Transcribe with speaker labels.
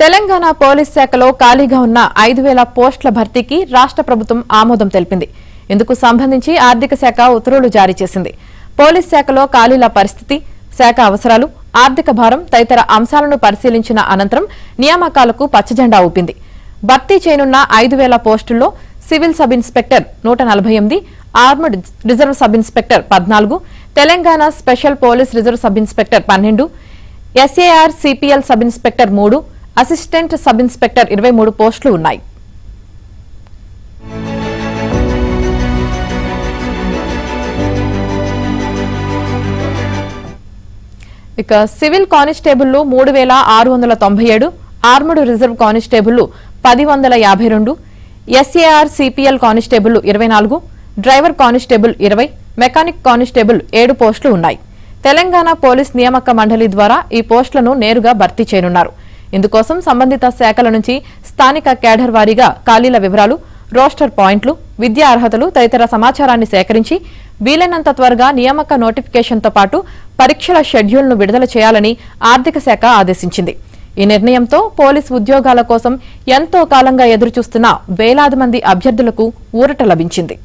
Speaker 1: Telangana police శాఖలో ఖాళీగా ఉన్న 5,000 పోస్టుల భర్తీకి రాష్ట్ర ప్రభుత్వం ఆమోదం తెలిపింది. ఇందుకు సంబంధించి ఆర్థిక శాఖ ఉత్తర్వులు జారీ చేసింది. పోలీస్ శాఖలో ఖాళీల పరిస్థితి, శాఖ అవసరాలు, ఆర్థిక భారం తదితర అంశాలను పరిశీలించిన అనంతరం నియామకాలకు పచ్చజెండా ఊపింది. భర్తీ చేయనున్న 5,000 పోస్టుల్లో civil sub inspector 148, armed reserve sub inspector 14, Telangana special police reserve sub inspector 12, SAR CPL sub inspector 3, assistant sub inspector 23 పోస్టులు ఉన్నాయి. ఇక సివిల్ కానిస్టేబుళ్లు 3,697, ఆర్మడ్ రిజర్వ్ కానిస్టేబుళ్లు 1,052, ఎస్ఏఆర్ సిపిఎల్ కానిస్టేబుళ్లు 24, డ్రైవర్ కానిస్టేబుల్ 20, మెకానిక్ కానిస్టేబుల్ 7 పోస్టులు ఉన్నాయి. తెలంగాణ పోలీస్ నియామక మండలి ద్వారా ఈ పోస్టులను నేరుగా భర్తీ చేయనున్నారు. ఇందుకోసం సంబంధిత శాఖల నుంచి స్థానిక కేడర్ వారీగా ఖాళీల వివరాలు, రోస్టర్ పాయింట్లు, విద్యా అర్హతలు తదితర సమాచారాన్ని సేకరించి వీలైనంత త్వరగా నియామక నోటిఫికేషన్తో పాటు పరీక్షల షెడ్యూల్ను విడుదల చేయాలని ఆర్థిక శాఖ ఆదేశించింది. ఈ నిర్ణయంతో పోలీసు ఉద్యోగాల కోసం ఎంతో కాలంగా ఎదురుచూస్తున్న వేలాది మంది అభ్యర్థులకు ఊరట లభించింది.